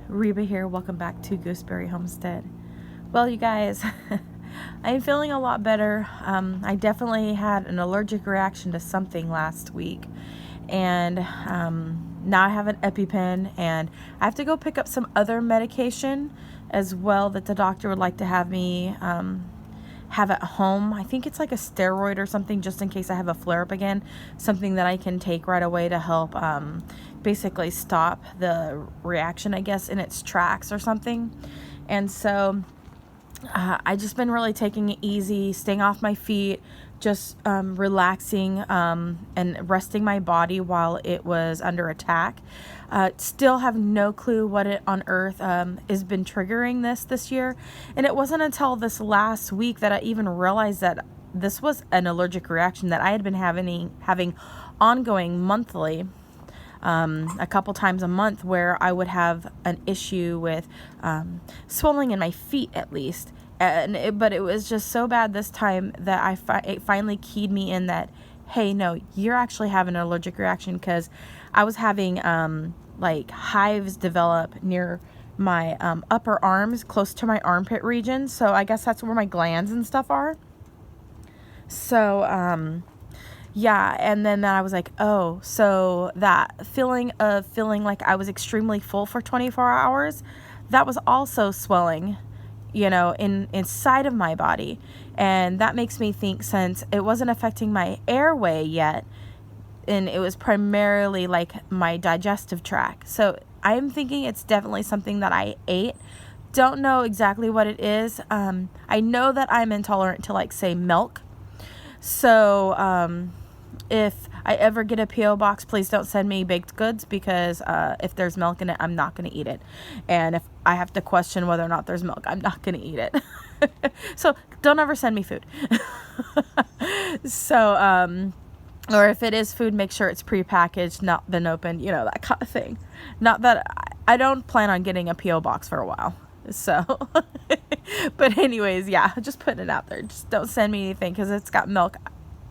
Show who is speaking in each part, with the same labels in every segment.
Speaker 1: Reba here. Welcome back to Gooseberry Homestead. Well, you guys, I'm feeling a lot better. I definitely had an allergic reaction to something last week, and now I have an EpiPen, and I have to go pick up some other medication as well that the doctor would like to have me have at home. I think it's like a steroid or something, just in case I have a flare-up again, something that I can take right away to help basically stop the reaction, I guess, in its tracks or something. And so I just been really taking it easy, staying off my feet, just relaxing and resting my body while it was under attack. Still have no clue what it on earth has been triggering this year. And it wasn't until this last week that I even realized that this was an allergic reaction that I had been having ongoing monthly, a couple times a month, where I would have an issue with swelling in my feet at least. But it was just so bad this time that it finally keyed me in that, hey, no, you're actually having an allergic reaction, because I was having like hives develop near my upper arms, close to my armpit region. So I guess that's where my glands and stuff are. So yeah, and then I was like, oh, so that feeling like I was extremely full for 24 hours, that was also swelling, inside of my body. And that makes me think, since it wasn't affecting my airway yet, and it was primarily like my digestive tract, so I'm thinking it's definitely something that I ate. Don't know exactly what it is. I know that I'm intolerant to, like, say, milk. So if I ever get a P.O. box, please don't send me baked goods, because if there's milk in it, I'm not going to eat it. And if I have to question whether or not there's milk, I'm not going to eat it. So don't ever send me food. So, or if it is food, make sure it's prepackaged, not been opened, that kind of thing. Not that I don't plan on getting a P.O. box for a while. So, but anyways, yeah, just putting it out there. Just don't send me anything, because it's got milk.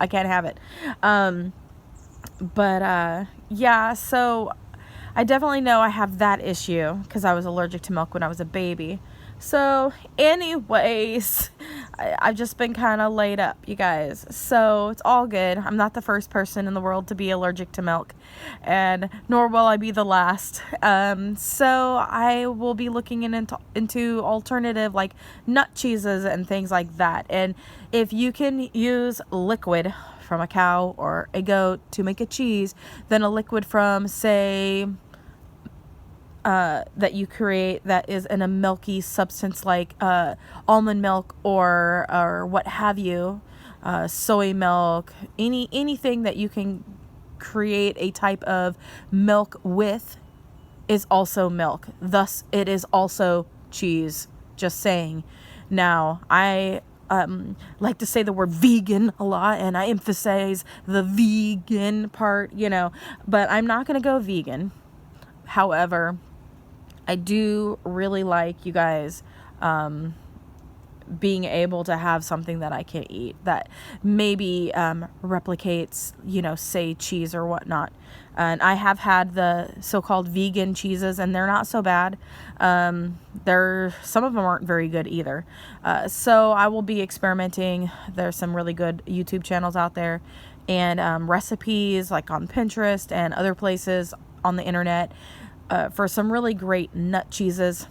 Speaker 1: I can't have it. Yeah, so I definitely know I have that issue, because I was allergic to milk when I was a baby. So anyways, I've just been kind of laid up, you guys. So it's all good. I'm not the first person in the world to be allergic to milk, and nor will I be the last. So I will be looking into alternative, like, nut cheeses and things like that. And if you can use liquid from a cow or a goat to make a cheese, then a liquid from, say, that you create that is in a milky substance, like almond milk or what have you, soy milk, anything that you can create a type of milk with, is also milk. Thus, it is also cheese. Just saying. Now, I like to say the word vegan a lot, and I emphasize the vegan part, but I'm not going to go vegan. However, I do really like, you guys, being able to have something that I can eat that maybe replicates, say, cheese or whatnot. And I have had the so-called vegan cheeses, and they're not so bad. Some of them aren't very good either. So I will be experimenting. There's some really good YouTube channels out there, and recipes like on Pinterest and other places on the internet, for some really great nut cheeses.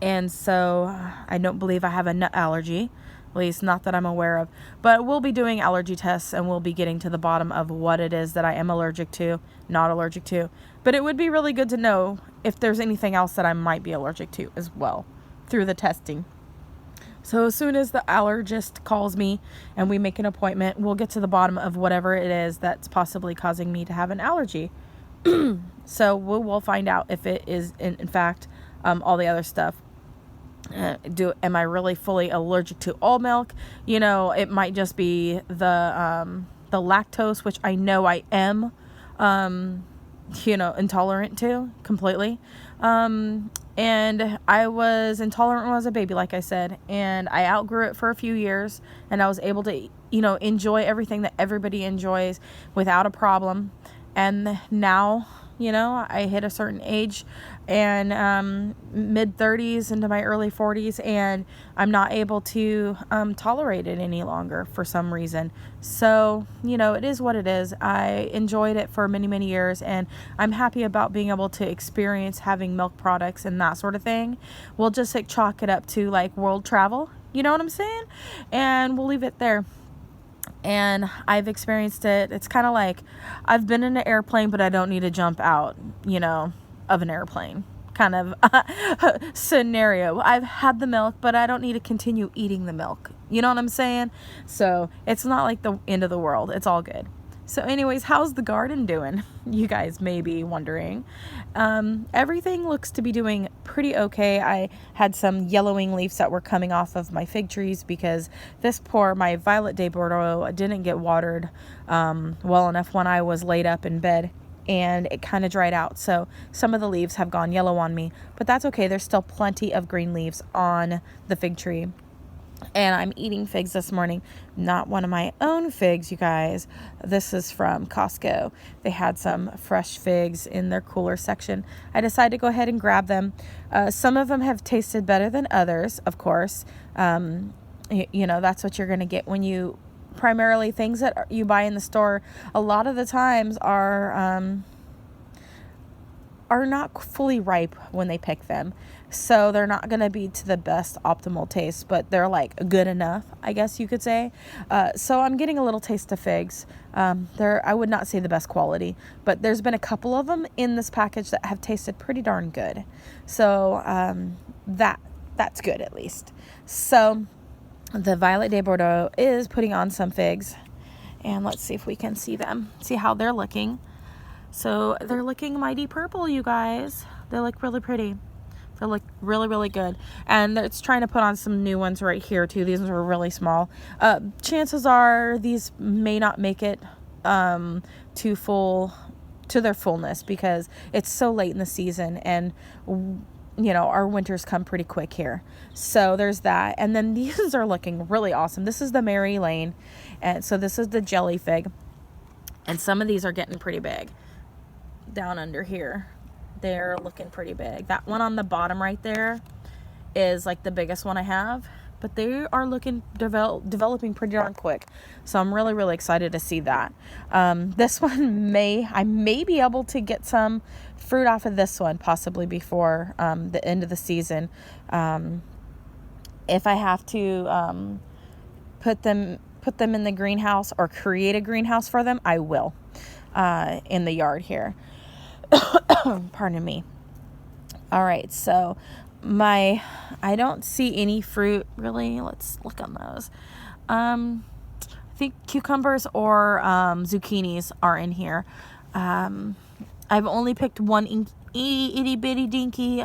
Speaker 1: And so I don't believe I have a nut allergy, at least not that I'm aware of. But we'll be doing allergy tests, and we'll be getting to the bottom of what it is that I am allergic to, not allergic to. But it would be really good to know if there's anything else that I might be allergic to as well through the testing. So as soon as the allergist calls me and we make an appointment, we'll get to the bottom of whatever it is that's possibly causing me to have an allergy. So we'll find out if it is in fact all the other stuff. Am I really fully allergic to all milk? It might just be the lactose, which I know I am intolerant to completely. And I was intolerant when I was a baby, like I said, and I outgrew it for a few years, and I was able to enjoy everything that everybody enjoys without a problem. And now, You know, I hit a certain age and mid 30s into my early 40s, and I'm not able to tolerate it any longer for some reason. So, you know, it is what it is. I enjoyed it for many, many years, and I'm happy about being able to experience having milk products and that sort of thing. We'll just like chalk it up to like world travel. You know what I'm saying? And we'll leave it there. And I've experienced it. It's kind of like I've been in an airplane, but I don't need to jump out, you know, of an airplane kind of scenario. I've had the milk, but I don't need to continue eating the milk. You know what I'm saying? So it's not like the end of the world. It's all good. So anyways, how's the garden doing? You guys may be wondering. Everything looks to be doing pretty okay. I had some yellowing leaves that were coming off of my fig trees because my Violet de Bordeaux didn't get watered well enough when I was laid up in bed, and it kind of dried out. So some of the leaves have gone yellow on me, but that's okay. There's still plenty of green leaves on the fig tree. And I'm eating figs this morning. Not one of my own figs, you guys. This is from Costco. They had some fresh figs in their cooler section. I decided to go ahead and grab them. Some of them have tasted better than others, of course. You know, that's what you're going to get when you... Primarily, things that you buy in the store, a lot of the times are not fully ripe when they pick them. So they're not going to be to the best optimal taste, but they're like good enough, I guess you could say. So I'm getting a little taste of figs. I would not say the best quality, but there's been a couple of them in this package that have tasted pretty darn good. So that's good at least. So the Violet de Bordeaux is putting on some figs, and let's see if we can see them, see how they're looking. So they're looking mighty purple, you guys. They look really pretty. They look really, really good. And it's trying to put on some new ones right here too. These ones are really small. Chances are these may not make it to their fullness because it's so late in the season, and you know, our winters come pretty quick here. So there's that. And then these are looking really awesome. This is the Mary Lane, and so this is the jelly fig. And some of these are getting pretty big. Down under here, they're looking pretty big. That one on the bottom right there is like the biggest one I have, but they are looking developing pretty darn quick. So I'm really, really excited to see that. This one I may be able to get some fruit off of this one possibly before the end of the season. If I have to put them in the greenhouse or create a greenhouse for them, I will in the yard here. Pardon me. All right, so I don't see any fruit really. Let's look on those. I think cucumbers or zucchinis are in here. I've only picked one itty bitty dinky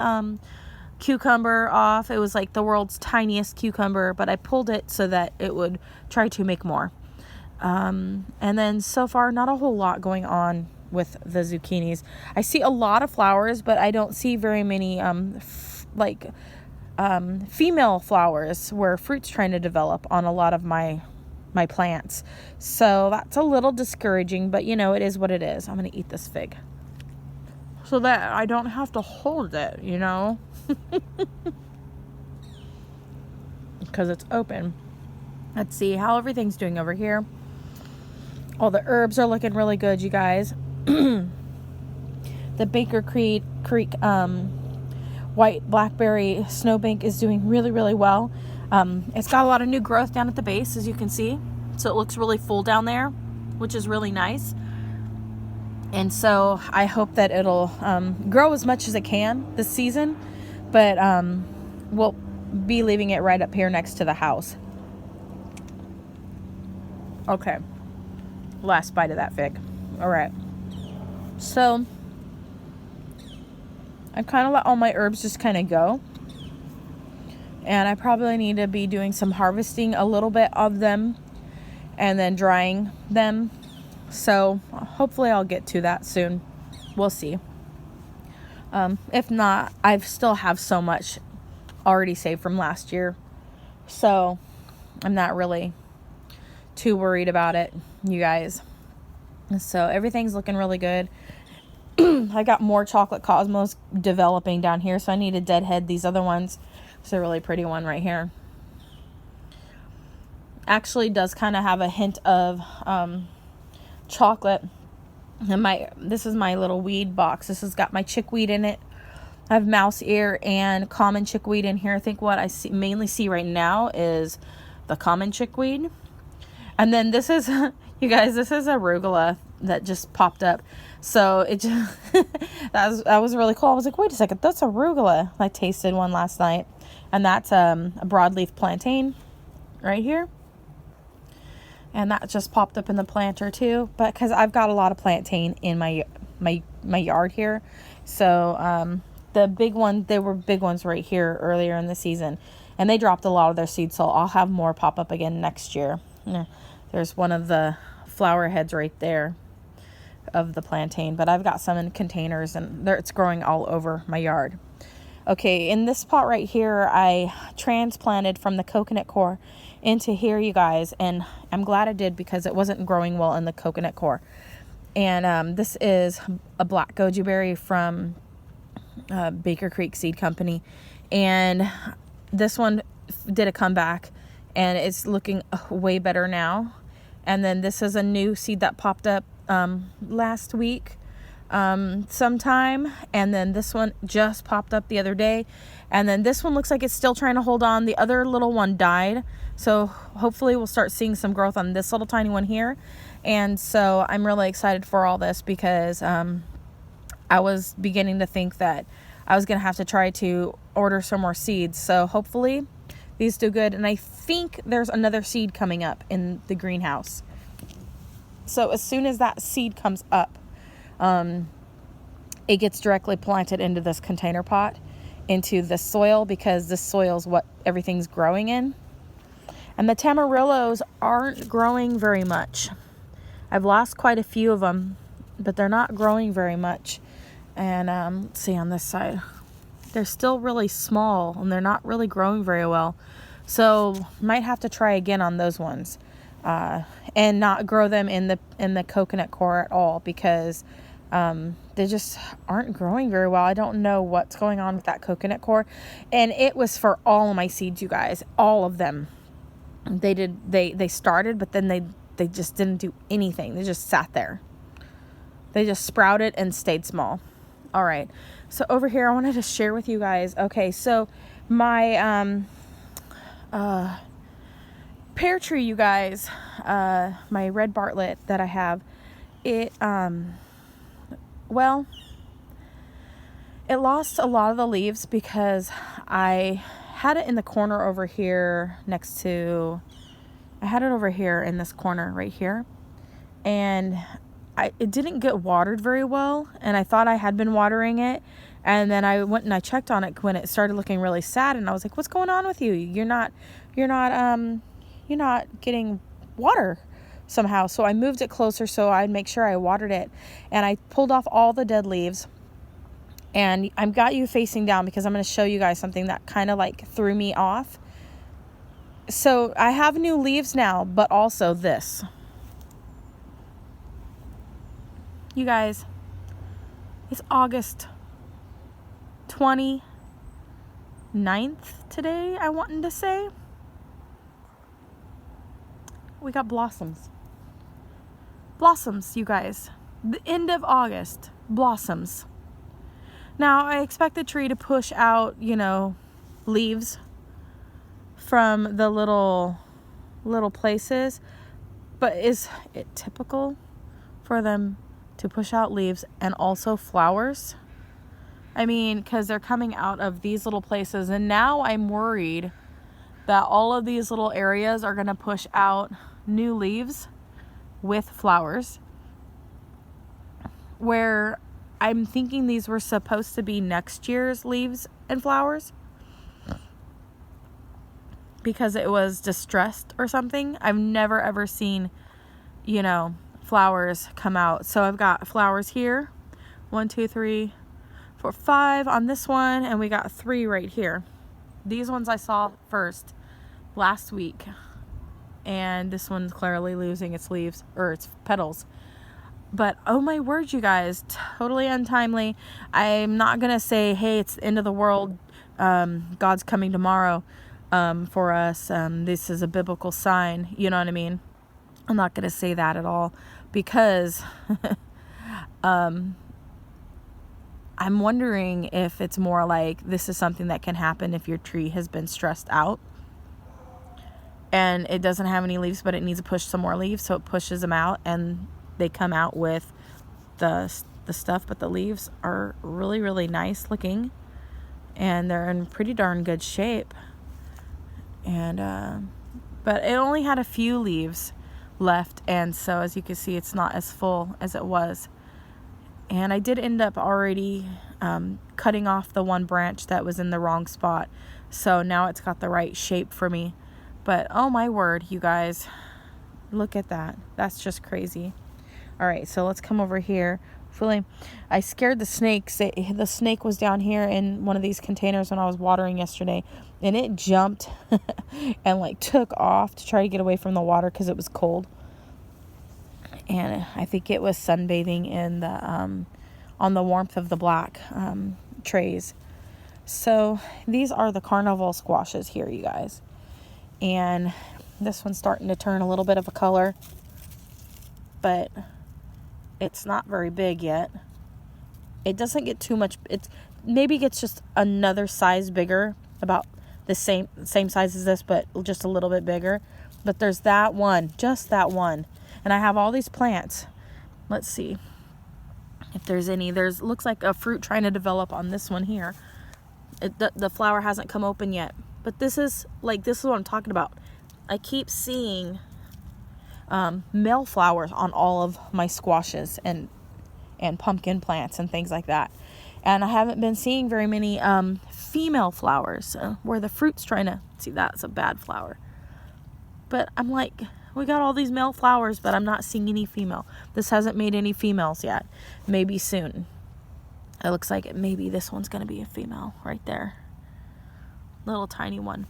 Speaker 1: cucumber off. It was like the world's tiniest cucumber, but I pulled it so that it would try to make more. And then so far, not a whole lot going on with the zucchinis. I see a lot of flowers, but I don't see very many female flowers where fruit's trying to develop on a lot of my plants. So that's a little discouraging, but you know, it is what it is. I'm going to eat this fig so that I don't have to hold it, you know, because it's open. Let's see how everything's doing over here. All the herbs are looking really good, you guys. The Baker Creek white blackberry snowbank is doing really, really well. It's got a lot of new growth down at the base, as you can see. So it looks really full down there, which is really nice. And so I hope that it'll grow as much as it can this season. But we'll be leaving it right up here next to the house. Okay. Last bite of that fig. All right. So I kind of let all my herbs just kind of go. And I probably need to be doing some harvesting a little bit of them and then drying them. So hopefully I'll get to that soon. We'll see. If not, I still have so much already saved from last year. So I'm not really too worried about it, you guys. So everything's looking really good. I got more chocolate cosmos developing down here, so I need to deadhead these other ones. It's a really pretty one right here. Actually does kind of have a hint of chocolate. And this is my little weed box. This has got my chickweed in it. I have mouse ear and common chickweed in here. I think what I mainly see right now is the common chickweed. And then this is, you guys, this is arugula that just popped up. So it just, that was really cool. I was like, wait a second, that's arugula. I tasted one last night. And that's a broadleaf plantain right here. And that just popped up in the planter too. But because I've got a lot of plantain in my yard here. So the big one, they were big ones right here earlier in the season. And they dropped a lot of their seeds. So I'll have more pop up again next year. There's one of the flower heads right there of the plantain. But I've got some in containers and it's growing all over my yard. Okay, in this pot right here, I transplanted from the coconut core into here, you guys. And I'm glad I did because it wasn't growing well in the coconut core. And this is a black goji berry from Baker Creek Seed Company. And this one did a comeback. And it's looking way better now. And then this is a new seed that popped up last week sometime. And then this one just popped up the other day. And then this one looks like it's still trying to hold on. The other little one died. So hopefully we'll start seeing some growth on this little tiny one here. And so I'm really excited for all this because I was beginning to think that I was going to have to try to order some more seeds. So hopefully these do good. And I think there's another seed coming up in the greenhouse. So as soon as that seed comes up, it gets directly planted into this container pot, into the soil, because this soil is what everything's growing in. And the tamarillos aren't growing very much. I've lost quite a few of them, but they're not growing very much. And let's see on this side. They're still really small and they're not really growing very well. So might have to try again on those ones. And not grow them in the coconut core at all, because they just aren't growing very well. I don't know what's going on with that coconut core. And it was for all of my seeds, you guys, all of them. They started, but then they just didn't do anything. They just sat there. They just sprouted and stayed small. All right. So over here, I wanted to share with you guys. Okay. So my, pear tree, you guys, my red Bartlett that I have, it lost a lot of the leaves because I had it in the corner over here I had it over here in this corner right here, and it didn't get watered very well, and I thought I had been watering it, and then I went and I checked on it when it started looking really sad, and I was like, what's going on with you? You're not getting water somehow. So I moved it closer so I'd make sure I watered it, and I pulled off all the dead leaves, and I've got you facing down because I'm going to show you guys something that kind of like threw me off. So I have new leaves now, but also this. You guys, it's August 29th today, I wanted to say. We got blossoms. Blossoms, you guys. The end of August. Blossoms. Now, I expect the tree to push out, leaves from the little places. But is it typical for them to push out leaves and also flowers? I mean, because they're coming out of these little places. And now I'm worried that all of these little areas are going to push out new leaves with flowers, where I'm thinking these were supposed to be next year's leaves and flowers because it was distressed or something. I've never ever seen, flowers come out. So I've got flowers here, 1, 2, 3, 4, 5 on this one, and we got 3 right here. These ones I saw first last week, and this one's clearly losing its leaves or its petals. But oh my word, you guys, totally untimely. I'm not gonna say, hey, it's the end of the world, God's coming tomorrow for us, this is a biblical sign, you know what I mean? I'm not gonna say that at all, because I'm wondering if it's more like this is something that can happen if your tree has been stressed out and it doesn't have any leaves, but it needs to push some more leaves, so it pushes them out and they come out with the stuff. But the leaves are really, really nice looking, and they're in pretty darn good shape. And but it only had a few leaves left, and so as you can see, it's not as full as it was. And I did end up already cutting off the one branch that was in the wrong spot, so now it's got the right shape for me. But oh my word, you guys, look at that. That's just crazy. All right, so let's come over here. I scared the snakes. The snake was down here in one of these containers when I was watering yesterday, and it jumped and like took off to try to get away from the water because it was cold. And I think it was sunbathing in the on the warmth of the black trays. So these are the Carnival squashes here, you guys. And this one's starting to turn a little bit of a color, but it's not very big yet. It doesn't get too much. It maybe gets just another size bigger, about the same size as this, but just a little bit bigger. But there's that one, just that one. And I have all these plants. Let's see if there's any. Looks like a fruit trying to develop on this one here. The flower hasn't come open yet. But this is what I'm talking about. I keep seeing male flowers on all of my squashes and pumpkin plants and things like that. And I haven't been seeing very many female flowers where the fruit's trying to, see, that's a bad flower. But I'm like, we got all these male flowers, but I'm not seeing any female. This hasn't made any females yet. Maybe soon. It looks like maybe this one's going to be a female right there. Little tiny one.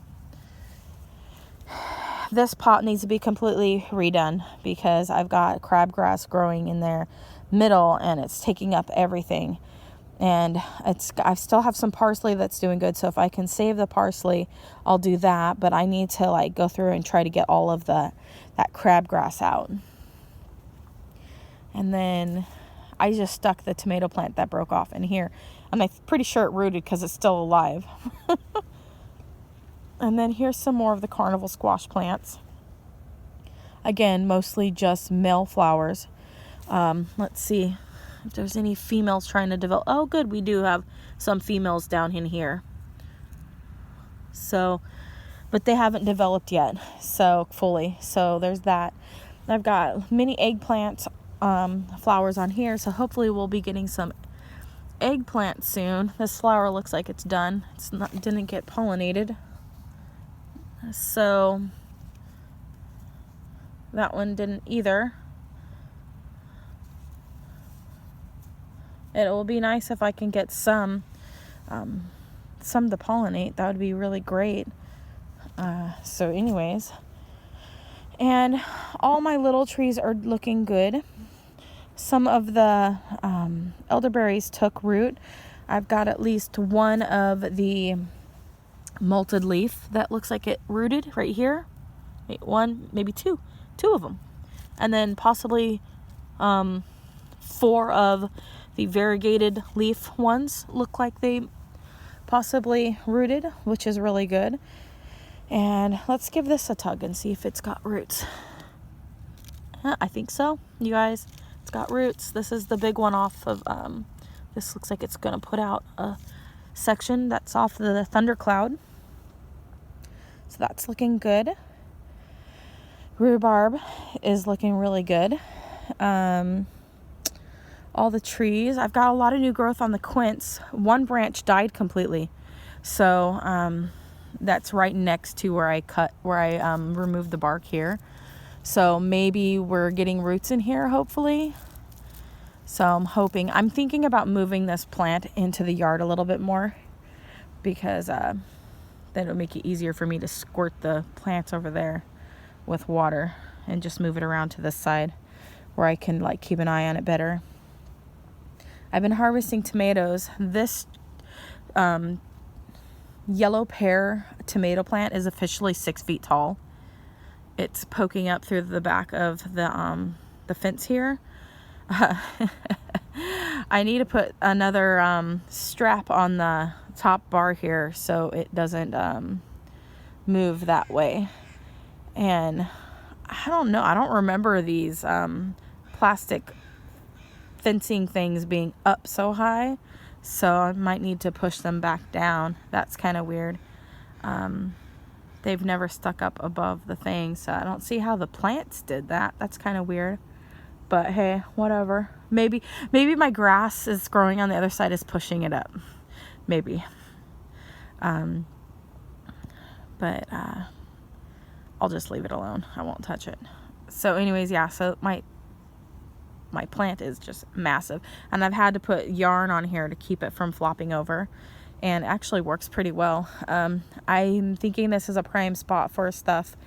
Speaker 1: This pot needs to be completely redone because I've got crabgrass growing in their middle and it's taking up everything. And I still have some parsley that's doing good, so if I can save the parsley, I'll do that. But I need to like go through and try to get all of that crabgrass out. And then I just stuck the tomato plant that broke off in here, and I'm pretty sure it rooted because it's still alive. And then here's some more of the carnival squash plants. Again, mostly just male flowers. Let's see if there's any females trying to develop. Oh, good. We do have some females down in here. So, but they haven't developed yet, so fully. So there's that. I've got many eggplant flowers on here, so hopefully we'll be getting some eggplant soon. This flower looks like it's done. Didn't get pollinated. So that one didn't either. It will be nice if I can get some to pollinate. That would be really great. So anyways, and all my little trees are looking good. Some of the elderberries took root. I've got at least one of the molted leaf that looks like it rooted right here. One, maybe two of them. And then possibly 4 of the variegated leaf ones look like they possibly rooted, which is really good. And let's give this a tug and see if it's got roots. I think so, you guys. It's got roots. This is the big one off of, this looks like it's going to put out a section that's off the thundercloud. So that's looking good. Rhubarb is looking really good. All the trees. I've got a lot of new growth on the quince. One branch died completely. So that's right next to where I removed the bark here. So maybe we're getting roots in here, hopefully. So I'm thinking about moving this plant into the yard a little bit more, because then it'll make it easier for me to squirt the plants over there with water and just move it around to this side. where I can like keep an eye on it better. I've been harvesting tomatoes. This yellow pear tomato plant is officially 6 feet tall. It's poking up through the back of the fence here. I need to put another strap on the top bar here so it doesn't move that way. And I don't know, I don't remember these plastic fencing things being up so high, so I might need to push them back down. That's kind of weird. They've never stuck up above the thing, so I don't see how the plants did that. That's kind of weird, but hey, whatever. Maybe my grass is growing on the other side is pushing it up, maybe. But I'll just leave it alone. I won't touch it. So anyways, yeah, so my plant is just massive, and I've had to put yarn on here to keep it from flopping over, and it actually works pretty well. I'm thinking this is a prime spot for stuff.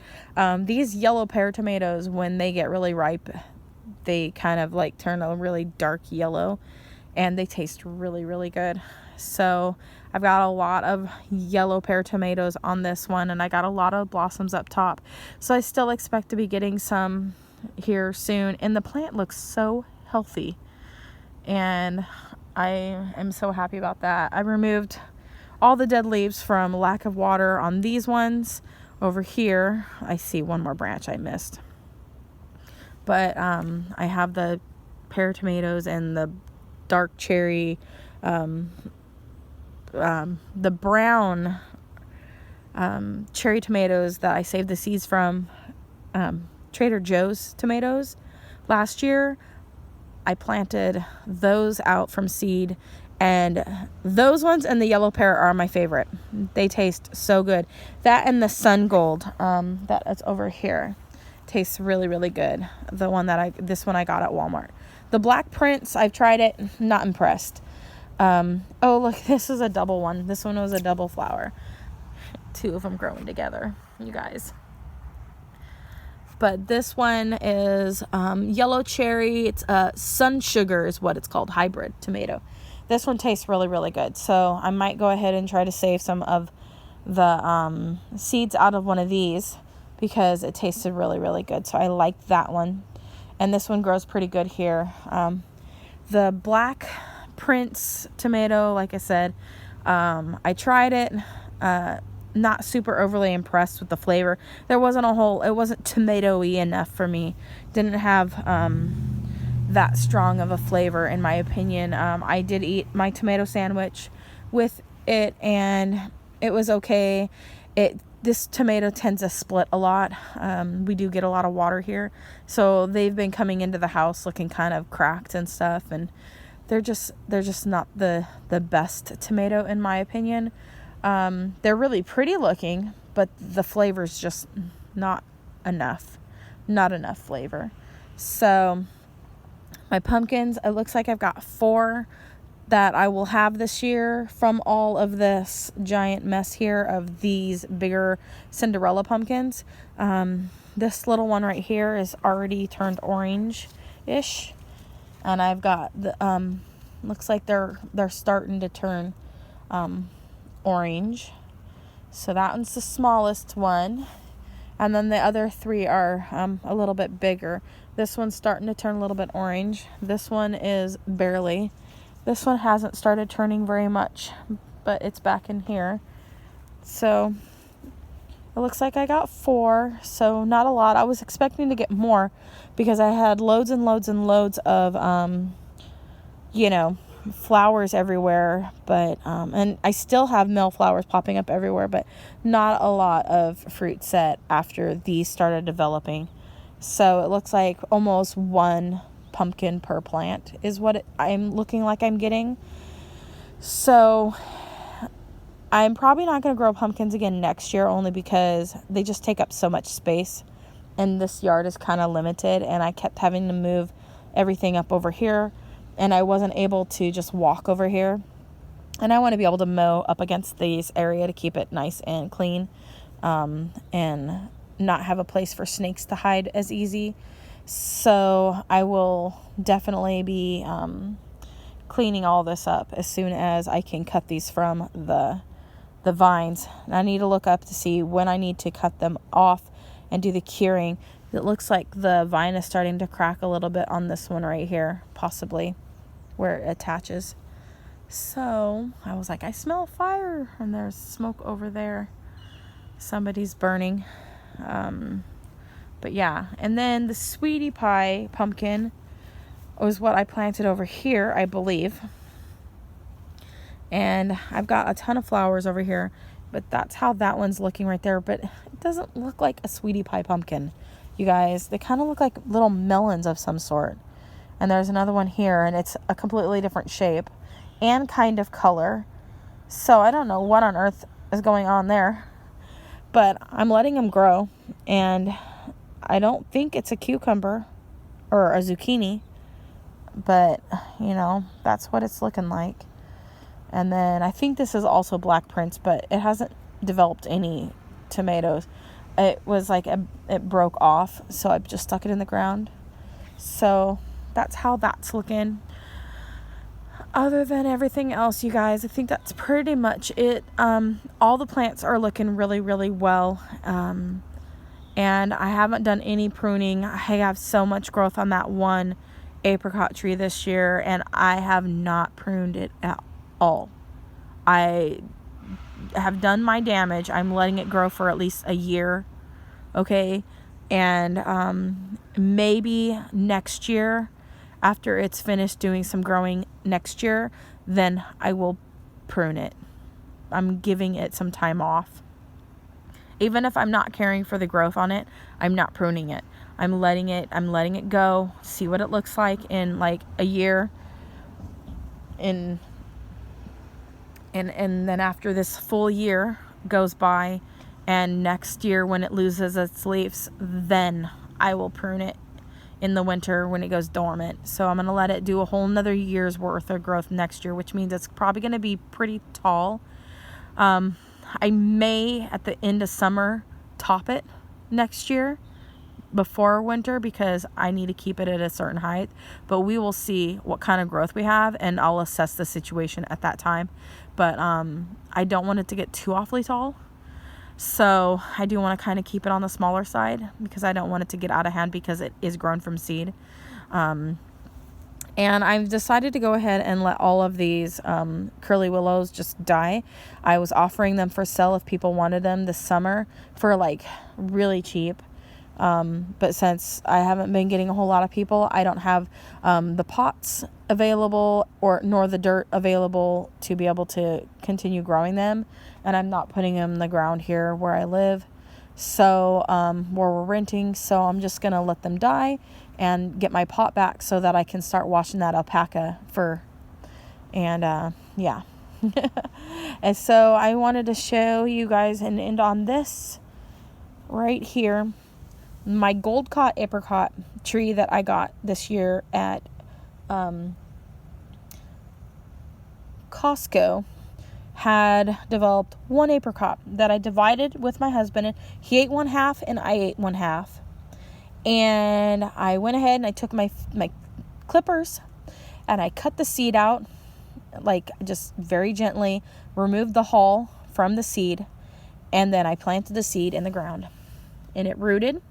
Speaker 1: These yellow pear tomatoes, when they get really ripe, they kind of like turn a really dark yellow, and they taste really, really good. So I've got a lot of yellow pear tomatoes on this one, and I got a lot of blossoms up top. So I still expect to be getting some here soon, and the plant looks so healthy, and I am so happy about that. I removed all the dead leaves from lack of water on these ones. Over here, I see one more branch I missed. But I have the pear tomatoes and the dark cherry, the brown cherry tomatoes that I saved the seeds from Trader Joe's tomatoes last year. I planted those out from seed, and those ones and the yellow pear are my favorite. They taste so good. That and the sun gold that is over here tastes really, really good. This one I got at Walmart. The Black Prince, I've tried it, not impressed. Oh look, this is a double one. This one was a double flower. 2 of them growing together, you guys. But this one is yellow cherry. It's sun sugar is what it's called, hybrid tomato. This one tastes really, really good. So I might go ahead and try to save some of the seeds out of one of these, because it tasted really, really good. So I like that one. And this one grows pretty good here. The Black Prince tomato, like I said, I tried it. Not super overly impressed with the flavor. It wasn't tomatoey enough for me. Didn't have that strong of a flavor, in my opinion. I did eat my tomato sandwich with it, and it was okay. This tomato tends to split a lot. We do get a lot of water here, so they've been coming into the house looking kind of cracked and stuff, and they're just not the best tomato, in my opinion. They're really pretty looking, but the flavor's just not enough flavor. So my pumpkins, it looks like I've got 4 that I will have this year from all of this giant mess here of these bigger Cinderella pumpkins. This little one right here is already turned orange-ish, and I've got the looks like they're starting to turn orange. So that one's the smallest one, and then the other 3 are a little bit bigger. This one's starting to turn a little bit orange. This one is barely. This one hasn't started turning very much, but it's back in here. So it looks like I got 4, so not a lot. I was expecting to get more because I had loads and loads and loads of flowers everywhere, but and I still have male flowers popping up everywhere, but not a lot of fruit set after these started developing. So it looks like almost 1 pumpkin per plant is what I'm looking like I'm getting. So I'm probably not going to grow pumpkins again next year, only because they just take up so much space, and this yard is kind of limited, and I kept having to move everything up over here, and I wasn't able to just walk over here. And I want to be able to mow up against this area to keep it nice and clean, and not have a place for snakes to hide as easy. So I will definitely be cleaning all this up as soon as I can cut these from the vines. And I need to look up to see when I need to cut them off and do the curing. It looks like the vine is starting to crack a little bit on this one right here, possibly where it attaches. So I was like, I smell fire, and there's smoke over there. Somebody's burning. But yeah, and then the sweetie pie pumpkin was what I planted over here, I believe. And I've got a ton of flowers over here, but that's how that one's looking right there. But it doesn't look like a sweetie pie pumpkin, you guys. They kind of look like little melons of some sort. And there's another one here, and it's a completely different shape and kind of color. So I don't know what on earth is going on there, but I'm letting them grow. And I don't think it's a cucumber or a zucchini, but you know, that's what it's looking like. And then I think this is also black prince, but it hasn't developed any tomatoes. It was like it broke off, so I just stuck it in the ground. So that's how that's looking. Other than everything else, you guys, I think that's pretty much it. All the plants are looking really, really well. And I haven't done any pruning. I have so much growth on that one apricot tree this year, and I have not pruned it at all. I have done my damage. I'm letting it grow for at least a year. Okay. And maybe next year, after it's finished doing some growing next year, then I will prune it. I'm giving it some time off. Even if I'm not caring for the growth on it, I'm not pruning it. I'm letting it go, see what it looks like in like a year. And then after this full year goes by, and next year when it loses its leaves, then I will prune it in the winter when it goes dormant. So I'm going to let it do a whole nother year's worth of growth next year, which means it's probably going to be pretty tall. I may, at the end of summer, top it next year before winter, because I need to keep it at a certain height. But we will see what kind of growth we have, and I'll assess the situation at that time. But I don't want it to get too awfully tall. So I do want to kind of keep it on the smaller side, because I don't want it to get out of hand, because it is grown from seed. And I've decided to go ahead and let all of these curly willows just die. I was offering them for sale if people wanted them this summer for like really cheap. But since I haven't been getting a whole lot of people, I don't have the pots available nor the dirt available to be able to continue growing them. And I'm not putting them in the ground here where I live. So where we're renting. So I'm just going to let them die and get my pot back so that I can start washing that alpaca fur. And yeah. And so I wanted to show you guys and end on this right here. My gold caught apricot tree that I got this year at Costco had developed one apricot that I divided with my husband. He ate one half and I ate one half. And I went ahead and I took my clippers and I cut the seed out, like just very gently, removed the hull from the seed, and then I planted the seed in the ground. And it rooted.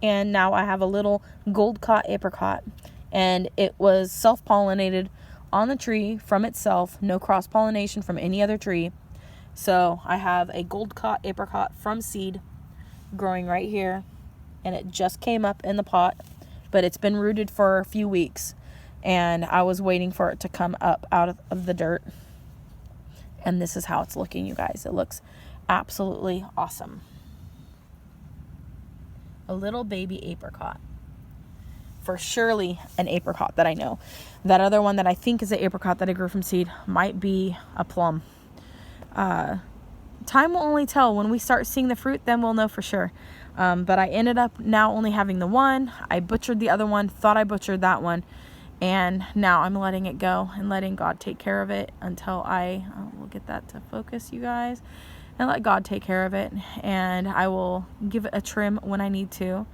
Speaker 1: And now I have a little gold caught apricot, and it was self-pollinated on the tree from itself, no cross-pollination from any other tree. So I have a gold caught apricot from seed growing right here, and it just came up in the pot, but it's been rooted for a few weeks, and I was waiting for it to come up out of the dirt. And this is how it's looking, you guys. It looks absolutely awesome. A little baby apricot. For surely an apricot that I know. That other one that I think is an apricot that I grew from seed might be a plum. Time will only tell. When we start seeing the fruit, then we'll know for sure. But I ended up now only having the one. I butchered the other one, thought I butchered that one, and now I'm letting it go and letting God take care of it until I will get that to focus, you guys, and let God take care of it. And I will give it a trim when I need to.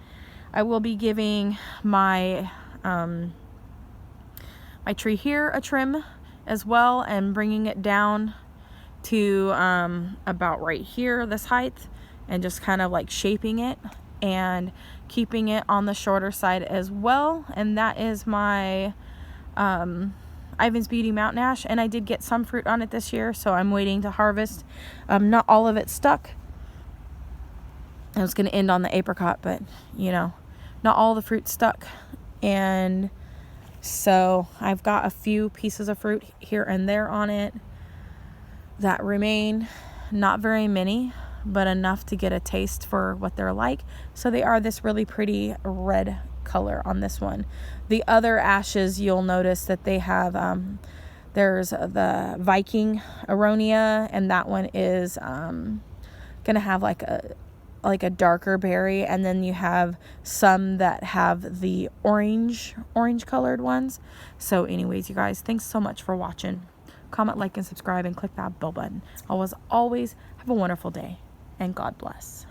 Speaker 1: I will be giving my my tree here a trim as well, and bringing it down to about right here, this height, and just kind of like shaping it and keeping it on the shorter side as well. And that is my Ivan's Beauty Mountain Ash, and I did get some fruit on it this year, so I'm waiting to harvest. Not all of it stuck. I was going to end on the apricot, but you know, not all the fruit stuck, and so I've got a few pieces of fruit here and there on it that remain. Not very many, but enough to get a taste for what they're like. So they are this really pretty red color on this one. The other ashes, you'll notice that they have there's the Viking Aronia, and that one is gonna have like a darker berry, and then you have some that have the orange colored ones. So anyways, you guys, thanks so much for watching. Comment, like, and subscribe, and click that bell button. Always have a wonderful day, and God bless.